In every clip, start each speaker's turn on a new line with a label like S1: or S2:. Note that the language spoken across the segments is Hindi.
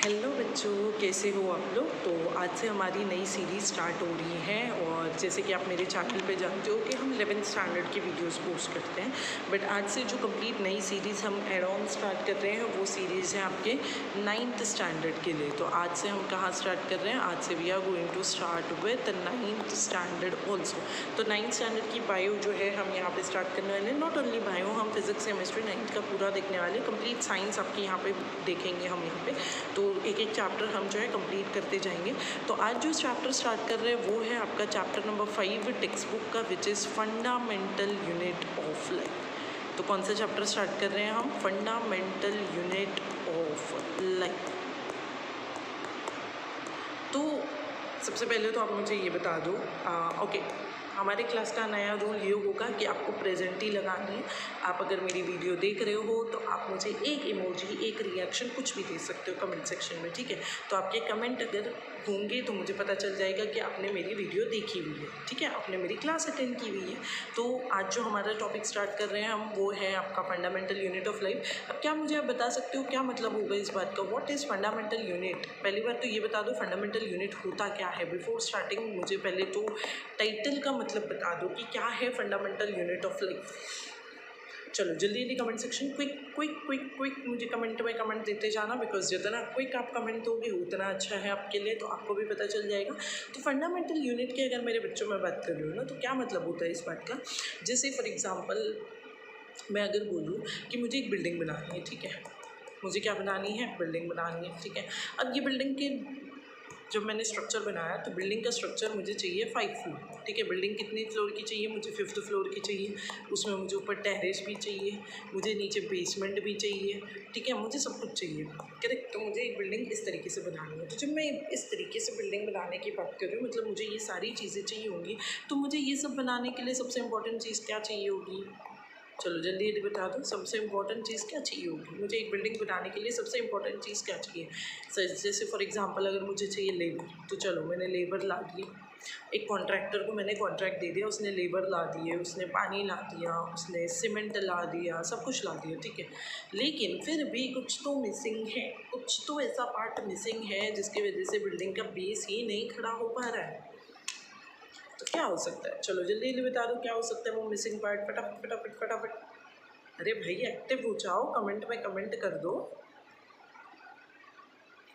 S1: हेलो बच्चों, कैसे हो आप लोग। तो आज से हमारी नई सीरीज़ स्टार्ट हो रही है और जैसे कि आप मेरे चैनल पे जानते हो कि हम 11th स्टैंडर्ड की वीडियोस पोस्ट करते हैं। बट आज से जो कंप्लीट नई सीरीज़ हम एड ऑन स्टार्ट कर रहे हैं वो सीरीज़ है आपके 9th स्टैंडर्ड के लिए। तो आज से हम कहाँ स्टार्ट कर रहे हैं, आज से we are going to start with 9th standard also. तो 9th स्टैंडर्ड की बायो जो है हम यहाँ पर स्टार्ट करने वाले हैं। नॉट ओनली बायो, हम फिजिक्स केमिस्ट्री 9th का पूरा देखने वाले, कंप्लीट साइंस आपके यहाँ पे देखेंगे हम यहाँ पे। तो एक एक चैप्टर हम जो है कंप्लीट करते जाएंगे। तो आज जो चैप्टर स्टार्ट कर रहे हैं वो है आपका चैप्टर नंबर 5 टेक्स्ट बुक का, which is fundamental unit of life. तो कौन सा चैप्टर स्टार्ट कर रहे हैं हम? Fundamental unit of life. तो सबसे पहले तो आप मुझे ये बता दो, ओके, हमारे क्लास का नया रूल ये होगा कि आपको प्रेजेंट ही लगानी है। आप अगर मेरी वीडियो देख रहे हो तो आप मुझे एक इमोजी, एक रिएक्शन, कुछ भी दे सकते हो कमेंट सेक्शन में, ठीक है। तो आपके कमेंट अगर होंगे तो मुझे पता चल जाएगा कि आपने मेरी वीडियो देखी हुई है, ठीक है, आपने मेरी क्लास अटेंड की हुई है। तो आज जो हमारा टॉपिक स्टार्ट कर रहे हैं हम वो है आपका फंडामेंटल यूनिट ऑफ लाइफ। अब क्या मुझे आप बता सकते हो क्या मतलब होगा इस बात का? What is fundamental unit? पहली बार तो ये बता दो फंडामेंटल यूनिट होता क्या है। बिफोर स्टार्टिंग मुझे पहले तो टाइटल का मतलब बता दो कि क्या है फंडामेंटल यूनिट ऑफ लाइफ। चलो जल्दी जल्दी comment section, quick quick quick quick मुझे कमेंट में कमेंट देते जाना, बिकॉज जितना क्विक आप कमेंट दोगे उतना अच्छा है आपके लिए, तो आपको भी पता चल जाएगा। तो फंडामेंटल यूनिट की अगर मेरे बच्चों में बात कर रही हूँ ना, तो क्या मतलब होता है इस बात का? जैसे फॉर एग्जांपल मैं अगर बोलूँ कि मुझे एक बिल्डिंग बनानी है, ठीक है, मुझे क्या बनानी है? बिल्डिंग बनानी है, ठीक है। अब ये बिल्डिंग के जब मैंने स्ट्रक्चर बनाया तो बिल्डिंग का स्ट्रक्चर मुझे चाहिए 5 फ्लोर, ठीक है। बिल्डिंग कितनी फ्लोर की चाहिए? मुझे 5th फ्लोर की चाहिए। उसमें मुझे ऊपर टेरेस भी चाहिए, मुझे नीचे बेसमेंट भी चाहिए, ठीक है, मुझे सब कुछ चाहिए, करेक्ट। तो मुझे एक बिल्डिंग इस तरीके से बनानी है। तो जब मैं इस तरीके से बिल्डिंग बनाने की बात कर रही हूँ, मतलब मुझे ये सारी चीज़ें चाहिए होंगी। तो मुझे ये सब बनाने के लिए सबसे इम्पोर्टेंट चीज़ क्या चाहिए होगी? चलो जल्दी जल्दी बता दो, सबसे इम्पोर्टेंट चीज़ क्या चाहिए होगी? मुझे एक बिल्डिंग बनाने के लिए सबसे इम्पोर्टेंट चीज़ क्या चाहिए? जैसे फॉर एग्जांपल अगर मुझे चाहिए लेबर, तो चलो मैंने लेबर ला दिए। एक कॉन्ट्रैक्टर को मैंने कॉन्ट्रैक्ट दे दिया, उसने लेबर ला दिए, उसने पानी ला दिया, उसने सीमेंट ला दिया, सब कुछ ला दिया, ठीक है। लेकिन फिर भी कुछ तो मिसिंग है, कुछ तो ऐसा पार्ट मिसिंग है जिसकी वजह से बिल्डिंग का बेस ही नहीं खड़ा हो पा रहा है। तो क्या हो सकता है? चलो जल्दी जल्दी बता दो क्या हो सकता है वो मिसिंग पार्ट। फटाफट फटाफट फटाफट। अरे भाई एक्टिव हो जाओ, कमेंट में कमेंट कर दो।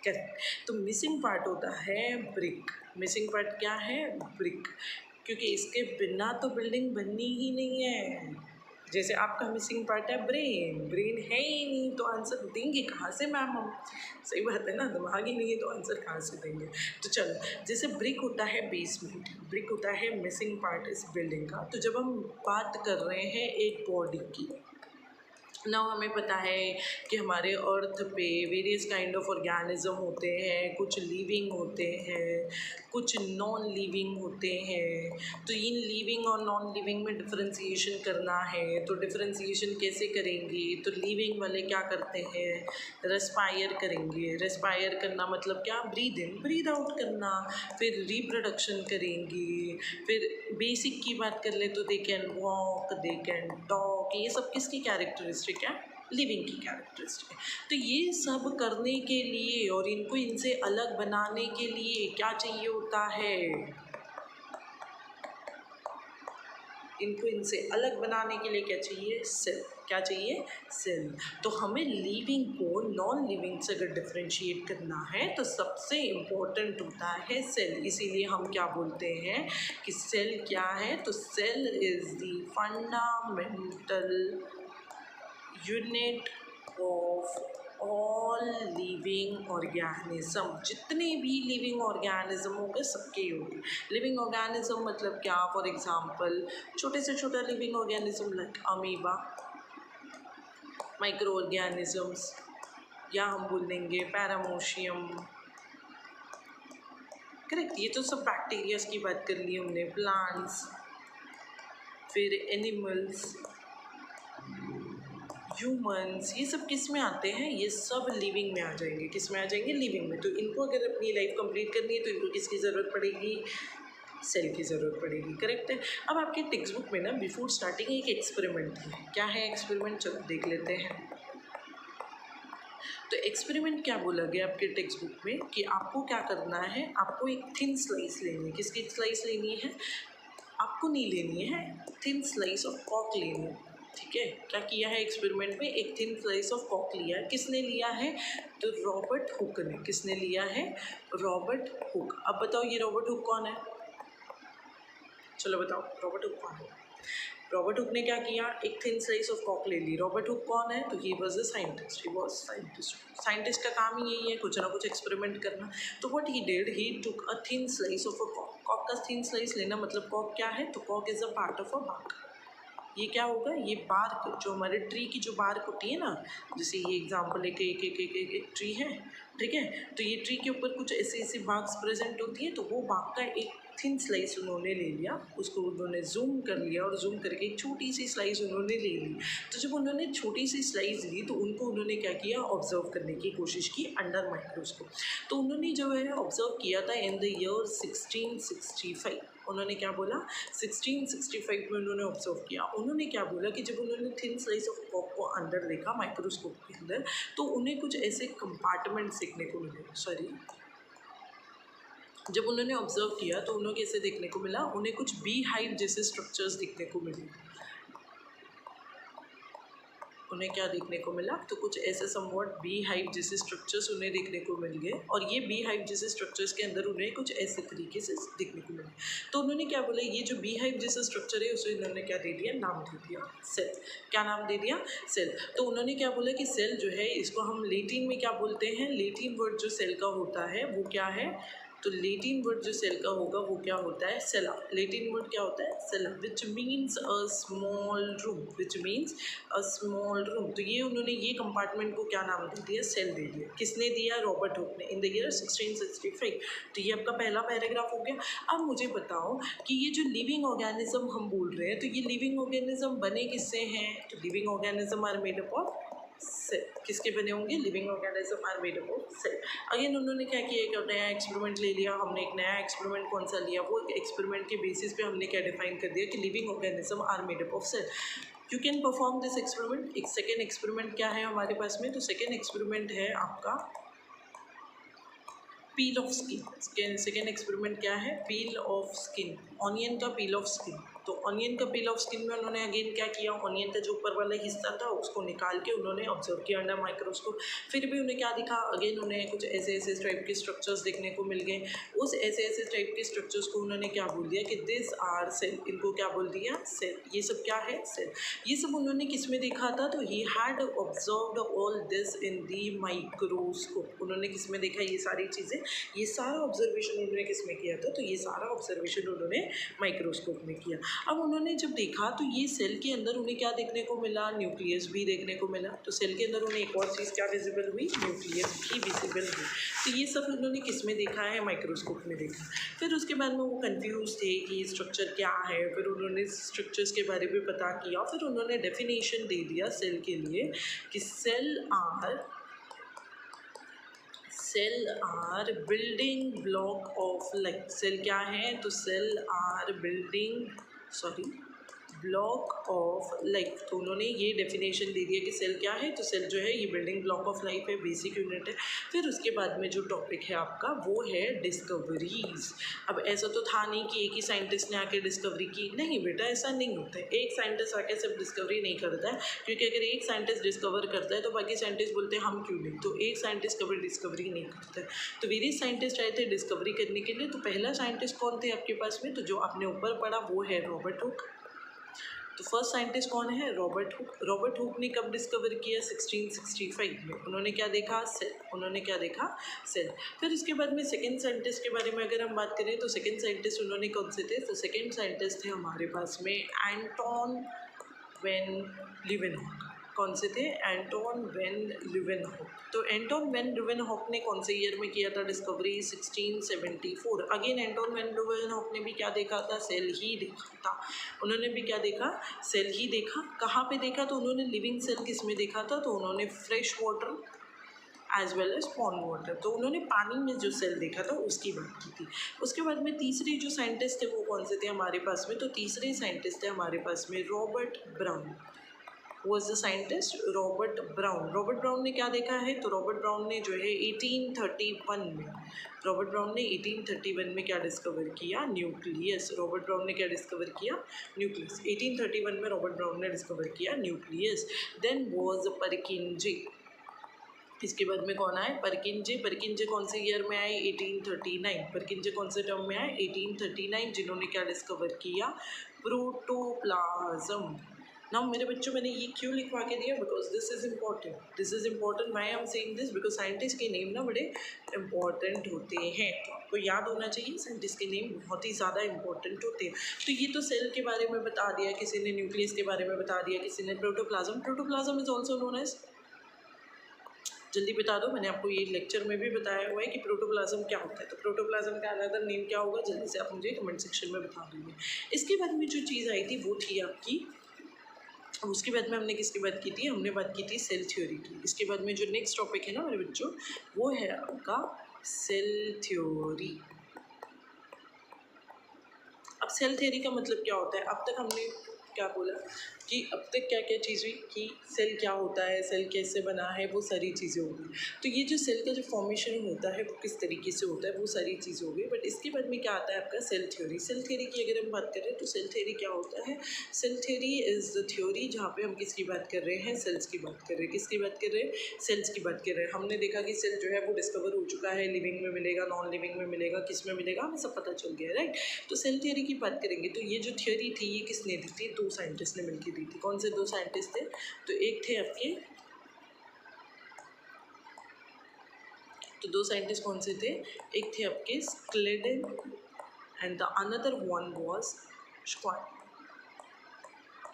S1: करेक्ट। तो मिसिंग पार्ट होता है ब्रिक। मिसिंग पार्ट क्या है? ब्रिक। क्योंकि इसके बिना तो बिल्डिंग बननी ही नहीं है। जैसे आपका मिसिंग पार्ट है ब्रेन, ब्रेन है ही नहीं तो आंसर देंगे कहाँ से मैम हम? सही बात है ना, दिमाग ही नहीं है तो आंसर कहाँ से देंगे? तो चलो, जैसे ब्रिक होता है बेसमेंट, ब्रिक होता है मिसिंग पार्ट इस बिल्डिंग का। तो जब हम बात कर रहे हैं एक बॉडी की, ना हमें पता है कि हमारे अर्थ पे वेरियस काइंड ऑफ ऑर्गेनिज्म होते हैं, कुछ लिविंग होते हैं, कुछ नॉन लिविंग होते हैं। तो इन लिविंग और नॉन लिविंग में डिफरेंशिएशन करना है, तो डिफरेंशिएशन कैसे करेंगे? तो लिविंग वाले क्या करते हैं? रेस्पायर करेंगे। रेस्पायर करना मतलब क्या? ब्रीद इन ब्रीद आउट करना। फिर रिप्रोडक्शन करेंगे। फिर बेसिक की बात कर ले तो they can walk, they can talk, ये सब किसकी कैरेक्टरिस्टिक है? लिविंग की कैरेक्टरिस्टिक है। तो ये सब करने के लिए और इनको इनसे अलग बनाने के लिए क्या चाहिए होता है? इनको इनसे अलग बनाने के लिए क्या चाहिए? सेल। क्या चाहिए? सेल। तो हमें लिविंग को नॉन लिविंग से अगर डिफरेंशिएट करना है तो सबसे इम्पोर्टेंट होता है सेल। इसीलिए हम क्या बोलते हैं कि सेल क्या है? तो cell is the fundamental unit of all living organism. जितने भी लिविंग ऑर्गेनिज्म होंगे सबके होंगे। लिविंग ऑर्गेनिज्म मतलब क्या? फॉर एग्जांपल छोटे से छोटा living organism like amoeba, micro organisms, या हम बोल देंगे पैरामोशियम, करेक्ट। ये तो सब बैक्टीरियाज की बात कर ली हमने। प्लांट्स, फिर एनिमल्स, ह्यूमंस, ये सब किस में आते हैं? ये सब लिविंग में आ जाएंगे। किस में आ जाएंगे? लिविंग में। तो इनको अगर अपनी लाइफ कंप्लीट करनी है तो इनको किसकी ज़रूरत पड़ेगी? सेल की ज़रूरत पड़ेगी, करेक्ट है। अब आपके टेक्स्ट बुक में ना बिफोर स्टार्टिंग एक एक्सपेरिमेंट है। क्या है एक्सपेरिमेंट? चलो देख लेते हैं। तो एक्सपेरिमेंट क्या बोला गया आपके टेक्स्ट बुक में कि आपको क्या करना है, आपको एक थिन स्लाइस लेनी है। किसकी स्लाइस लेनी है? आपको नहीं लेनी है, थिन स्लाइस ऑफ कॉक लेनी है। ठीक है, क्या किया है एक्सपेरिमेंट में? एक थिन स्लाइस ऑफ कॉक लिया है। किसने लिया है? तो रॉबर्ट हुक ने। किसने लिया है? Robert Hooke. अब बताओ ये रॉबर्ट हुक कौन है? चलो बताओ रॉबर्ट हुक कौन है? रॉबर्ट हुक ने क्या किया? एक थिन स्लाइस ऑफ कॉक ले ली। रॉबर्ट हुक कौन है? तो he was a scientist. He was scientist. Scientist का काम ही यही है, कुछ ना कुछ एक्सपेरिमेंट करना। तो what he did, he took a thin slice of a कॉक। कॉक का थिन स्लाइस लेना मतलब कॉक क्या है? तो कॉक is a part of a bark. ये क्या होगा? ये बार्क जो हमारे ट्री की जो बार्क होती है ना, जैसे ये एग्जाम्पल एक ट्री है, ठीक है, तो ये ट्री के ऊपर कुछ ऐसे ऐसे बार्क्स प्रेजेंट होती है, तो वो बार्क का एक थिन स्लाइस उन्होंने ले लिया, उसको उन्होंने जूम कर लिया और जूम करके एक छोटी सी स्लाइस उन्होंने ले ली। तो जब उन्होंने छोटी सी स्लाइस ली तो उनको उन्होंने क्या किया? ऑब्जर्व करने की कोशिश की अंडर माइक्रोस्कोप। तो उन्होंने जो है ऑब्जर्व किया था इन द ईयर 1665। उन्होंने क्या बोला? 1665 में उन्होंने ऑब्जर्व किया। उन्होंने क्या बोला कि जब उन्होंने थिन स्लाइस ऑफ कॉक को अंदर देखा माइक्रोस्कोप के अंदर, तो उन्हें कुछ ऐसे कंपार्टमेंट देखने को मिले। जब उन्होंने ऑब्जर्व किया तो उन्हें कैसे देखने को मिला? उन्हें कुछ बी हाइव जैसे स्ट्रक्चर्स देखने को मिले। उन्हें क्या देखने को मिला? तो कुछ ऐसे समवॉट बी हाइव जैसे स्ट्रक्चर्स उन्हें देखने को मिल गए, और ये बी हाइव जैसे स्ट्रक्चर्स के अंदर उन्हें कुछ ऐसे तरीके से देखने को मिले। तो उन्होंने क्या बोला? ये जो बी हाइव जैसा स्ट्रक्चर है उसे उन्होंने क्या दे दिया? नाम दे दिया सेल। क्या नाम दे दिया? सेल। तो उन्होंने क्या बोला कि सेल जो है इसको हम लेटिन में क्या बोलते हैं? लेटिन वर्ड जो सेल का होता है वो क्या है? तो लेटिन वर्ड जो सेल का होगा वो क्या होता है? सेला। लेटिन वर्ड क्या होता है? Cella, which means a small room. Which means a small room. तो ये उन्होंने ये कंपार्टमेंट को क्या नाम दे दिया? सेल दे दिया। किसने दिया? रॉबर्ट हुक ने, इन द ईयर 1665। तो ये आपका पहला पैराग्राफ हो गया। अब मुझे बताओ कि ये जो लिविंग ऑर्गेनिज्म हम बोल रहे हैं, तो ये लिविंग ऑर्गेनिज्म बने किससे हैं? तो living organism are made up of cell. किसके बने होंगे? Living organism are made up of cell. Again उन्होंने क्या किया? एक नया एक्सपेरिमेंट ले लिया हमने। एक नया एक्सपेरिमेंट कौन सा लिया? वो एक्सपेरिमेंट के बेसिस पे हमने क्या डिफाइन कर दिया कि living organism are made up of cell. You can perform this experiment. एक सेकेंड एक्सपेरिमेंट क्या है हमारे पास में? तो सेकेंड एक्सपेरिमेंट है आपका पील ऑफ स्किन। सेकेंड एक्सपेरिमेंट क्या है? पील ऑफ स्किन। ऑनियन का पील ऑफ स्किन। तो ऑनियन का पील ऑफ स्किन में उन्होंने अगेन क्या किया? ऑनियन का जो ऊपर वाला हिस्सा था उसको निकाल के उन्होंने ऑब्जर्व किया अंडर माइक्रोस्कोप। फिर भी उन्हें क्या दिखा? अगेन उन्हें कुछ ऐसे ऐसे टाइप के स्ट्रक्चर्स देखने को मिल गए। उस ऐसे ऐसे टाइप के स्ट्रक्चर्स को उन्होंने क्या बोल दिया कि दिस आर सेल। इनको क्या बोल दिया? सेल। ये सब क्या है? सेल। ये सब उन्होंने किस में देखा था? तो he had observed all this in the microscope. उन्होंने किस में देखा ये सारी चीज़ें? ये सारा ऑब्जर्वेशन उन्होंने किस में किया था? तो ये सारा ऑब्जर्वेशन उन्होंने माइक्रोस्कोप में किया। अब उन्होंने जब देखा तो ये सेल के अंदर उन्हें क्या देखने को मिला? न्यूक्लियस भी देखने को मिला। तो सेल के अंदर उन्हें एक और चीज़ क्या विजिबल हुई? न्यूक्लियस भी विजिबल हुई। तो ये सब उन्होंने किस में देखा है? माइक्रोस्कोप में देखा। फिर उसके बाद में वो कंफ्यूज थे कि स्ट्रक्चर क्या है। फिर उन्होंने स्ट्रक्चर्स के बारे में पता किया। फिर उन्होंने डेफिनेशन दे दिया सेल के लिए कि cell are building block of life. Cell क्या है? तो cell are block of life. तो उन्होंने ये डेफिनेशन दे दिया कि सेल क्या है? तो सेल जो है ये बिल्डिंग ब्लॉक ऑफ लाइफ है, बेसिक यूनिट है। फिर उसके बाद में जो टॉपिक है आपका वो है डिस्कवरीज। अब ऐसा तो था नहीं कि एक ही साइंटिस्ट ने आके डिस्कवरी की। नहीं बेटा, ऐसा नहीं होता है। एक साइंटिस्ट आके सिर्फ डिस्कवरी नहीं करता है, क्योंकि अगर एक साइंटिस्ट डिस्कवर करता है तो बाकी साइंटिस्ट बोलते हैं हम क्यों नहीं। तो एक साइंटिस्ट कभी डिस्कवरी नहीं करता है। तो वेरियस साइंटिस्ट आए थे डिस्कवरी करने के लिए। तो पहला साइंटिस्ट कौन थे आपके पास में? तो जो आपने ऊपर पढ़ा वो है रॉबर्ट हुक। तो फर्स्ट साइंटिस्ट कौन है? Robert Hooke. रॉबर्ट हुक ने कब डिस्कवर किया? 1665 में। उन्होंने क्या देखा? सेल। उन्होंने क्या देखा? सेल। फिर उसके बाद में सेकंड साइंटिस्ट के बारे में अगर हम बात करें तो सेकंड साइंटिस्ट उन्होंने कौन से थे? तो सेकंड साइंटिस्ट थे हमारे पास में एंटोन वैन लीeuwenhoek। कौन से थे? Anton van Leeuwenhoek. तो एंटोन वैन लीeuwenhoek ने कौन से ईयर में किया था डिस्कवरी? 1674। अगेन एंटोन वैन लीeuwenhoek ने भी क्या देखा था? सेल ही देखा था। उन्होंने भी क्या देखा? सेल ही देखा। कहाँ पे देखा? तो उन्होंने लिविंग सेल किस में देखा था? तो उन्होंने fresh water as well as pond water. तो उन्होंने पानी में जो सेल देखा था उसकी बात की थी। उसके बाद में तीसरे जो साइंटिस्ट थे वो कौन से थे हमारे पास में? तो तीसरे साइंटिस्ट थे हमारे पास में Robert brown. Was the scientist Robert brown. Robert Brown ने क्या देखा है, तो रॉबर्ट ब्राउन ने जो है 1831 में, रॉबर्ट ब्राउन ने 1831 में क्या डिस्कवर किया, न्यूक्लियस। रॉबर्ट ब्राउन ने क्या डिस्कवर किया, न्यूक्लियस। 1831 में रॉबर्ट ब्राउन ने डिस्कवर किया न्यूक्लियस। Then was Purkinje. इसके बाद में कौन आए, परकिंजे। परकिंजे कौन से ईयर में आए, 1839। परकिंजे कौन से टर्म में आए, 1839, जिन्होंने क्या डिस्कवर किया, प्रोटोप्लाज्म। नाउ मेरे बच्चों, मैंने ये क्यों लिखवा के दिया, because this is important. This is important, why I am saying this, because scientist के नेम ना बड़े इंपॉर्टेंट होते हैं, तो आपको याद होना चाहिए साइंटिस्ट के नेम बहुत ही ज़्यादा इंपॉर्टेंट होते हैं। तो ये तो सेल के बारे में बता दिया किसी ने, न्यूक्लियस के बारे में बता दिया किसी ने, protoplasm. Protoplasm is also known as, जल्दी बता दो, मैंने आपको ये लेक्चर में भी बताया हुआ है कि प्रोटोप्लाज्म क्या होता है। तो प्रोटोप्लाज्म का अनदर नेम क्या होगा, जल्दी से आप मुझे कमेंट सेक्शन में बता दीजिए। इसके बाद में जो चीज़ आई थी वो थी आपकी, उसके बाद में हमने किसकी बात की थी, हमने बात की थी सेल थ्योरी की। इसके बाद में जो नेक्स्ट टॉपिक है ना मेरे बच्चों, वो है आपका सेल थ्योरी। अब सेल थ्योरी का मतलब क्या होता है, अब तक हमने क्या बोला कि अब तक क्या क्या चीज़ हुई कि सेल क्या होता है, सेल कैसे बना है, वो सारी चीज़ें हो गई। तो ये जो सेल का जो फॉर्मेशन होता है वो किस तरीके से होता है, वो सारी चीज़ हो गई। बट इसके बाद में क्या आता है आपका सेल थ्योरी। सेल थ्योरी की अगर हम बात करें तो सेल थ्योरी क्या होता है, cell theory is the theory जहाँ पे हम किसकी बात कर रहे हैं, सेल्स की बात कर रहे हैं। किसकी बात कर रहे हैं, सेल्स की बात कर रहे हैं। हमने देखा कि सेल जो है वो डिस्कवर हो चुका है, लिविंग में मिलेगा, नॉन लिविंग में मिलेगा, किस में मिलेगा, हमें सब पता चल गया, राइट। तो सेल थ्योरी की बात करेंगे तो ये जो थ्योरी थी ये किसने दी थी, दो साइंटिस्ट ने मिलकर दी थी। कौन से दो साइंटिस्ट थे, तो एक थे आपके, तो दो साइंटिस्ट कौन से थे, एक थे आपके Schleiden and the another one was Schwann.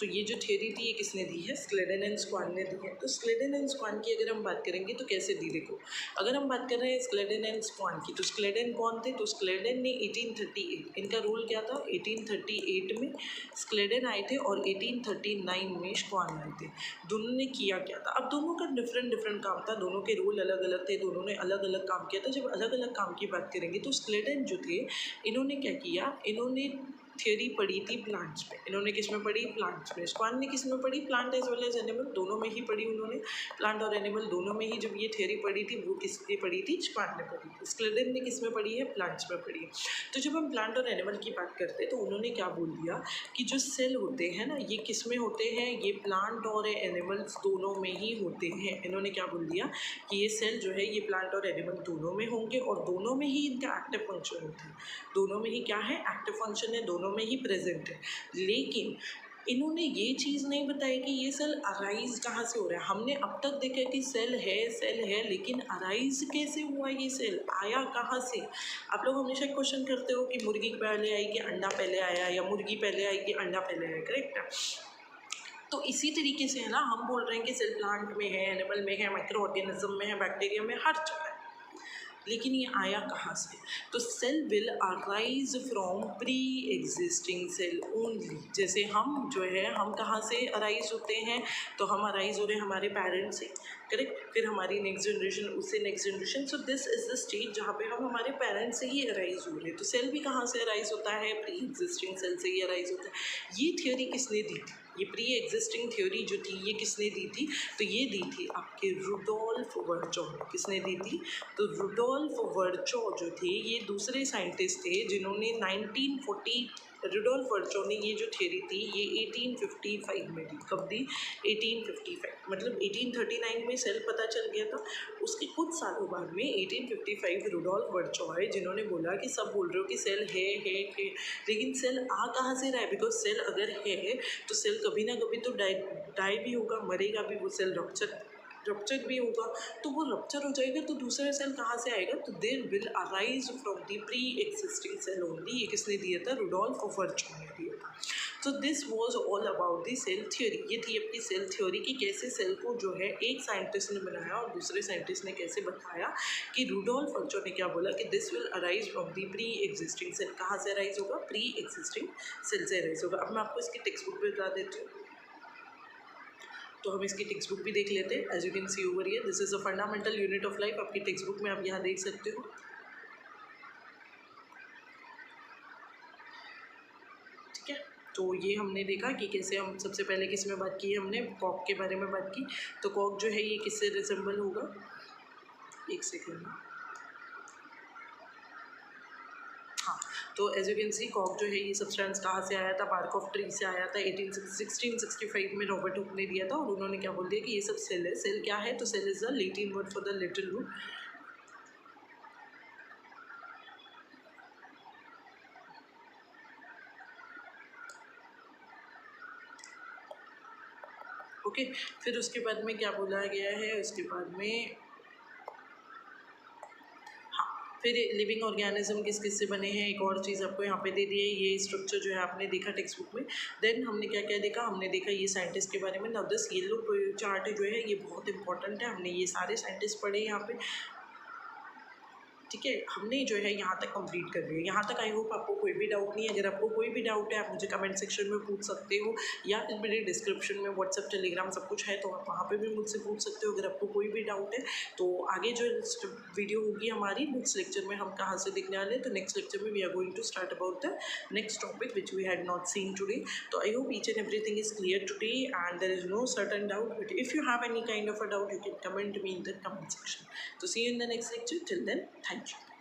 S1: तो ये जो थ्योरी थी ये किसने दी है, स्क्लेडेन एंड श्वान ने दी है। तो स्क्लेडेन एंड श्वान की अगर हम बात करेंगे तो कैसे दी, देखो अगर हम बात कर रहे हैं स्क्लेडेन एंड श्वान की, तो स्क्लेडेन कौन थे, तो स्क्लेडेन ने 1838, इनका रूल क्या था, 1838 में स्क्लेडेन आए थे और 1839 में श्वान आए थे। दोनों ने किया क्या था, अब दोनों का डिफरेंट काम था, दोनों के रूल अलग अलग थे, दोनों ने अलग अलग काम किया था। जब अलग अलग काम की बात करेंगे तो स्क्लेडेन जो थे इन्होंने क्या किया, इन्होंने थ्योरी पढ़ी थी प्लांट्स में। इन्होंने किस में पढ़ी, प्लांट्स में। श्वान ने किस में पढ़ी, plant as well as animal, दोनों में ही पढ़ी उन्होंने, प्लांट और एनिमल दोनों में ही जब ये थ्योरी पढ़ी थी वो किसने पढ़ी थी, श्वान ने पढ़ी थी। स्क्लेडेन ने किस में पढ़ी है, प्लांट्स में पढ़ी है। तो जब हम प्लांट और एनिमल की बात करते हैं तो उन्होंने क्या बोल दिया कि जो सेल होते हैं ना ये किस में होते हैं, ये प्लांट और एनिमल्स दोनों में ही होते हैं। इन्होंने क्या बोल दिया कि ये सेल जो है ये प्लांट और एनिमल दोनों में होंगे और दोनों में ही इनका एक्टिव फंक्शन होता है, दोनों में ही क्या है, एक्टिव फंक्शन है, दोनों में ही प्रेजेंट है। लेकिन इन्होंने ये चीज़ नहीं बताई कि ये सेल अराइज कहाँ से हो रहा है। हमने अब तक देखा कि सेल है, लेकिन अराइज कैसे हुआ, ये सेल आया कहाँ से। आप लोग हमेशा क्वेश्चन करते हो कि मुर्गी पहले आई कि अंडा पहले आया, या मुर्गी पहले आई कि अंडा पहले आया, करेक्ट है। तो इसी तरीके से है ना, हम बोल रहे हैं कि सेल प्लांट में है, एनिमल में है, माइक्रो ऑर्गेनिज्म में है, बैक्टीरिया में, हर जगह है, लेकिन ये आया कहाँ से, तो cell will arise from pre existing cell only. जैसे हम जो है हम कहाँ से अराइज होते हैं, तो हम अराइज हो रहे हैं हमारे पेरेंट्स से, करेक्ट, फिर हमारी नेक्स्ट जनरेशन, उससे next generation. So this is the stage जहाँ पे हम हमारे पेरेंट्स से ही अराइज हो रहे हैं। तो सेल भी कहाँ से अराइज होता है, प्री एग्जिस्टिंग सेल से ही अराइज होता है। ये थ्योरी किसने दी थी, ये प्री एग्जिस्टिंग थ्योरी जो थी ये किसने दी थी, तो ये दी थी आपके रुडोल्फ वर्चो। किसने दी थी, तो रुडोल्फ वर्चो जो थे ये दूसरे साइंटिस्ट थे जिन्होंने 1940, रुडोल्फ वर्चो ने ये जो थ्योरी थी ये 1855 में दी। कब दी, 1855, मतलब 1839 में सेल पता चल गया था, उसके कुछ सालों बाद में 1855 रुडोल्फ वर्चो आए जिन्होंने बोला कि सब बोल रहे हो कि सेल है, लेकिन सेल आ कहाँ से रहा है, बिकॉज सेल अगर है तो सेल कभी ना कभी तो डाई भी होगा, मरेगा भी, वो सेल रप्चर भी होगा, तो वो रप्चर हो जाएगा तो दूसरा सेल कहाँ से आएगा, तो there will arise from the pre existing cell only. ये किसने दिया था, रुडोल्फ वर्चो ने दिया था। तो this was all about the cell theory. ये थी अपनी सेल थ्योरी कि कैसे सेल को जो है एक साइंटिस्ट ने बनाया और दूसरे साइंटिस्ट ने कैसे बताया कि रुडोल्फ वर्चो ने क्या बोला कि this will arise from the pre existing cell. कहाँ से अराइज होगा, प्री एग्जिस्टिंग सेल से अराइज होगा। अब मैं आपको इसकी टेक्स्ट बुक भी बता देती हूँ, तो हम इसकी टेक्स्ट बुक भी देख लेते हैं। As you can see over here, this is a fundamental unit of life. आपकी टेक्स्ट बुक में आप यहाँ देख सकते हो, ठीक है। तो ये हमने देखा कि कैसे हम सबसे पहले किस में बात की है, हमने कॉक के बारे में बात की। तो कॉक जो है ये किससे रिसेंबल होगा, एक सेकेंड। हाँ, तो एज यू कैन सी कॉक जो है ये सब्सटेंस कहाँ से आया था, बार्क ऑफ ट्री से आया था। 1665 में रॉबर्ट हुक ने दिया था और उन्होंने क्या बोल दिया कि ये सब सेल है। सेल क्या है, तो cell is the Latin word for the little root. Okay, फिर उसके बाद में क्या बोला गया है, उसके बाद में फिर लिविंग ऑर्गेनिज्म किस किस से बने हैं, एक और चीज़ आपको यहाँ पे दे दी है। ये स्ट्रक्चर जो है आपने देखा टेक्स्ट बुक में। देन हमने क्या क्या देखा, हमने देखा ये साइंटिस्ट के बारे में। नाउ दिस येलो चार्ट जो है ये बहुत इंपॉर्टेंट है, हमने ये सारे साइंटिस्ट पढ़े यहाँ पे, ठीक है। हमने जो है यहाँ तक कंप्लीट कर लिया। यहाँ तक आई होप आपको कोई भी डाउट नहीं है। अगर आपको कोई भी डाउट है आप मुझे कमेंट सेक्शन में पूछ सकते हो, या फिर मेरे डिस्क्रिप्शन में व्हाट्सएप टेलीग्राम सब कुछ है, तो आप वहाँ पे भी मुझसे पूछ सकते हो अगर आपको कोई भी डाउट है। तो आगे जो वीडियो होगी हमारी नेक्स्ट लेक्चर में हम कहाँ से देखने वाले हैं, तो नेक्स्ट लेक्चर में we are going to start about the next topic which we had not seen today. तो I hope each and everything is clear today and there is no certain doubt, but if you have any kind of a doubt you can comment me in the comment section. So see you in the next lecture. Till then, thank you.